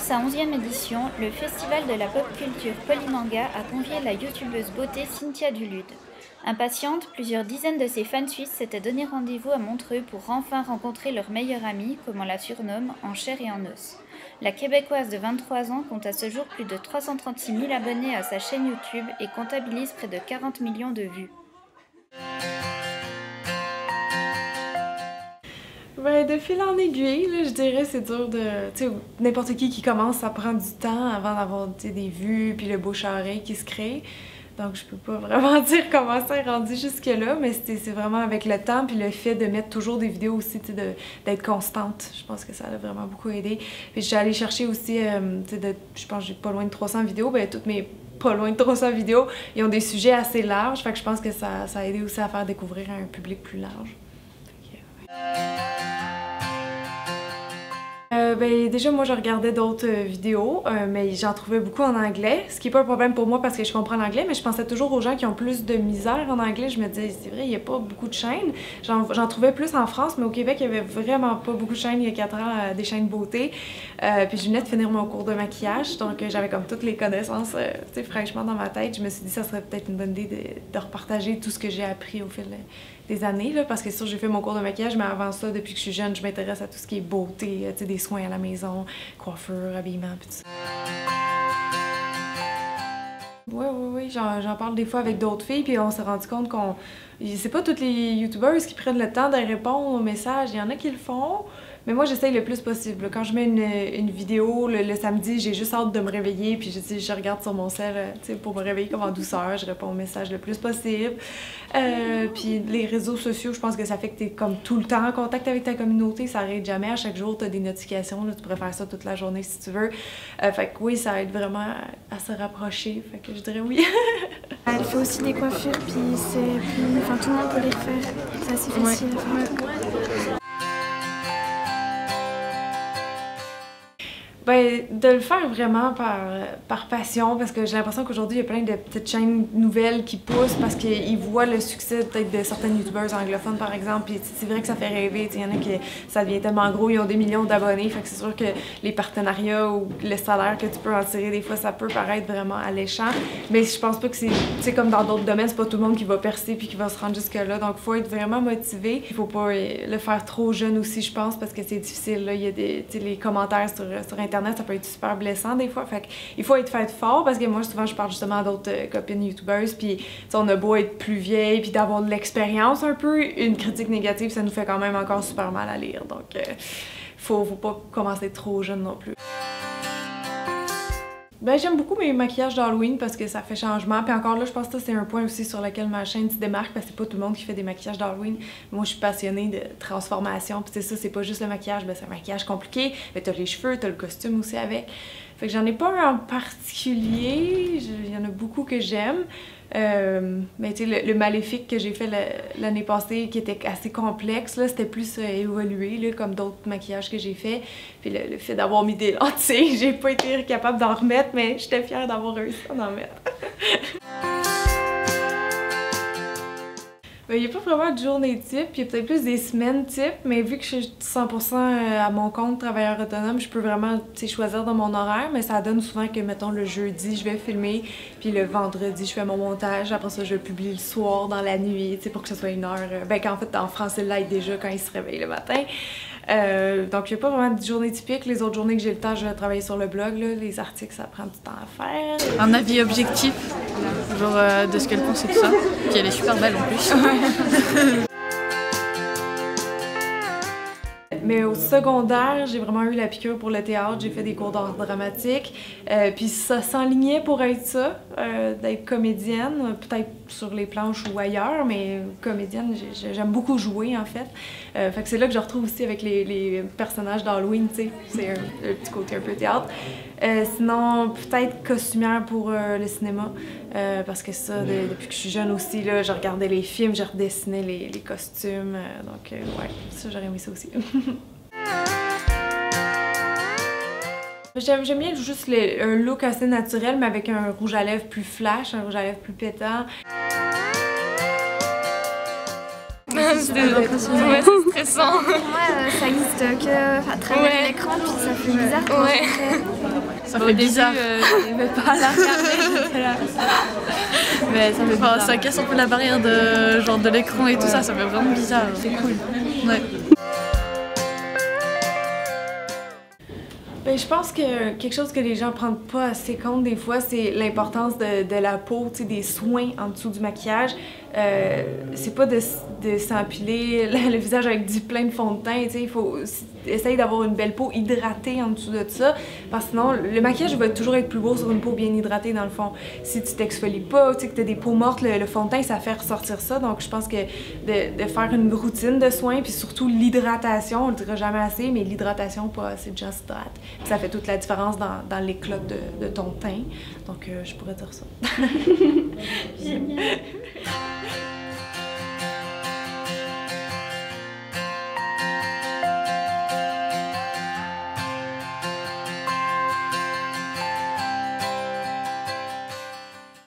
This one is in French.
sa 11e édition, le Festival de la pop culture Polymanga a convié la youtubeuse beauté Cynthia Dulude. Impatiente, plusieurs dizaines de ses fans suisses s'étaient donné rendez-vous à Montreux pour enfin rencontrer leur meilleure amie, comme on la surnomme, en chair et en os. La Québécoise de 23 ans compte à ce jour plus de 336 000 abonnés à sa chaîne YouTube et comptabilise près de 40 millions de vues. Ben, de fil en aiguille, là, je dirais, c'est dur de... Tu sais, n'importe qui commence, ça prend du temps avant d'avoir des vues, puis le bouche-à-oreille qui se crée. Donc, je peux pas vraiment dire comment ça est rendu jusque-là, mais c'est vraiment avec le temps, puis le fait de mettre toujours des vidéos aussi, tu sais, d'être constante. Je pense que ça a vraiment beaucoup aidé. Puis, je suis allée chercher aussi, tu sais, je pense que j'ai pas loin de 300 vidéos, ben toutes mes pas loin de 300 vidéos, ils ont des sujets assez larges, fait que je pense que ça a aidé aussi à faire découvrir à un public plus large. Ben, déjà, moi, je regardais d'autres vidéos, mais j'en trouvais beaucoup en anglais, ce qui n'est pas un problème pour moi parce que je comprends l'anglais, mais je pensais toujours aux gens qui ont plus de misère en anglais. Je me disais, c'est vrai, il n'y a pas beaucoup de chaînes. J'en trouvais plus en France, mais au Québec, il n'y avait vraiment pas beaucoup de chaînes il y a 4 ans, des chaînes beauté. Puis je venais de finir mon cours de maquillage, donc j'avais comme toutes les connaissances, tu sais, fraîchement dans ma tête. Je me suis dit, ça serait peut-être une bonne idée de repartager tout ce que j'ai appris au fil des années, là, parce que sûr, j'ai fait mon cours de maquillage, mais avant ça, depuis que je suis jeune, je m'intéresse à tout ce qui est beauté, tu sais, des soins à la maison, coiffure, habillement, pis tout ça. Oui, j'en parle des fois avec d'autres filles, puis on s'est rendu compte qu'on... C'est pas toutes les youtubeurs qui prennent le temps de répondre aux messages, il y en a qui le font, mais moi j'essaye le plus possible. Quand je mets une vidéo le samedi, j'ai juste hâte de me réveiller, puis je regarde sur mon cell, tu sais, pour me réveiller comme en douceur, je réponds aux messages le plus possible. Puis les réseaux sociaux, je pense que ça fait que t'es comme tout le temps en contact avec ta communauté, ça arrête jamais, à chaque jour t'as des notifications, là, tu pourrais faire ça toute la journée si tu veux. Fait que oui, ça aide vraiment à se rapprocher, fait que je dirais oui. Elle fait aussi des coiffures, puis enfin, tout le monde peut les faire, c'est assez facile à faire. Ben, de le faire vraiment par passion, parce que j'ai l'impression qu'aujourd'hui, il y a plein de petites chaînes nouvelles qui poussent parce qu'ils voient le succès peut-être de certaines youtubeurs anglophones, par exemple, puis c'est vrai que ça fait rêver, il y en a qui, ça devient tellement gros, ils ont des millions d'abonnés, fait que c'est sûr que les partenariats ou le salaire que tu peux en tirer, des fois, ça peut paraître vraiment alléchant, mais je pense pas que c'est comme dans d'autres domaines, c'est pas tout le monde qui va percer puis qui va se rendre jusque-là, donc faut être vraiment motivé. Il faut pas le faire trop jeune aussi, je pense, parce que c'est difficile, là. Il y a les commentaires sur Internet, ça peut être super blessant des fois, fait qu'il faut être fait fort, parce que moi souvent je parle justement à d'autres copines youtubeuses, puis on a beau être plus vieille puis d'avoir de l'expérience un peu, une critique négative ça nous fait quand même encore super mal à lire, donc faut pas commencer trop jeune non plus. Ben, j'aime beaucoup mes maquillages d'Halloween parce que ça fait changement. Puis encore là, je pense que c'est un point aussi sur lequel ma chaîne se démarque parce que c'est pas tout le monde qui fait des maquillages d'Halloween. Moi, je suis passionnée de transformation. Puis c'est ça, c'est pas juste le maquillage, ben, c'est un maquillage compliqué. Mais t'as les cheveux, t'as le costume aussi avec. Fait que j'en ai pas un en particulier. Il y en a beaucoup que j'aime. Mais tu sais, le Maléfique que j'ai fait l'année passée, qui était assez complexe, là, c'était plus évolué, là, comme d'autres maquillages que j'ai fait. Puis le fait d'avoir mis des lentilles, j'ai pas été capable d'en remettre, mais j'étais fière d'avoir réussi à en mettre. Il n'y a pas vraiment de journée type, il y a peut-être plus des semaines type, mais vu que je suis 100% à mon compte travailleur autonome, je peux vraiment choisir dans mon horaire, mais ça donne souvent que, mettons, le jeudi, je vais filmer, puis le vendredi, je fais mon montage, après ça, je publie le soir, dans la nuit, pour que ce soit une heure, ben qu'en fait, en France, il l'aide déjà quand il se réveille le matin. Donc, il n'y a pas vraiment de journée typique. Les autres journées que j'ai le temps, je vais travailler sur le blog. Là. Les articles, ça prend du temps à faire. Un avis objectif, genre de ce qu'elle pense et tout ça. Puis elle est super belle en plus. Ouais. Mais au secondaire, j'ai vraiment eu la piqûre pour le théâtre. J'ai fait des cours d'art dramatique. Puis ça s'enlignait pour être ça, d'être comédienne, peut-être sur les planches ou ailleurs, mais comédienne, j'aime beaucoup jouer en fait. Fait que c'est là que je retrouve aussi avec les personnages d'Halloween, tu sais. C'est un petit côté un peu théâtre. Sinon, peut-être costumière pour le cinéma, parce que ça, depuis que je suis jeune aussi, là, je regardais les films, je redessinais les costumes, donc ouais, ça j'aurais aimé ça aussi. J'aime bien juste un look assez naturel, mais avec un rouge à lèvres plus flash, un rouge à lèvres plus pétant. Ouais, c'est stressant. Pour moi, ça existe que à travers l'écran, puis ça fait bizarre quand Ouais. Ça fait bizarre. J'arrivais pas à la regarder, j'étais là. Mais ça fait bizarre. Ça casse un peu la barrière de l'écran et tout ça, ça fait vraiment bizarre. C'est cool. Ouais. Ben, je pense que quelque chose que les gens prennent pas assez compte des fois, c'est l'importance de la peau, des soins en dessous du maquillage. C'est pas de s'empiler le visage avec du plein de fond de teint, il faut essayer d'avoir une belle peau hydratée en dessous de ça, parce que sinon le maquillage va toujours être plus beau sur une peau bien hydratée dans le fond. Si tu t'exfolies pas, que tu as des peaux mortes, le fond de teint ça fait ressortir ça, donc je pense que de faire une routine de soins, puis surtout l'hydratation, on le dira jamais assez, mais l'hydratation pas assez just that. Puis ça fait toute la différence dans l'éclat de ton teint, donc je pourrais dire ça. Génial.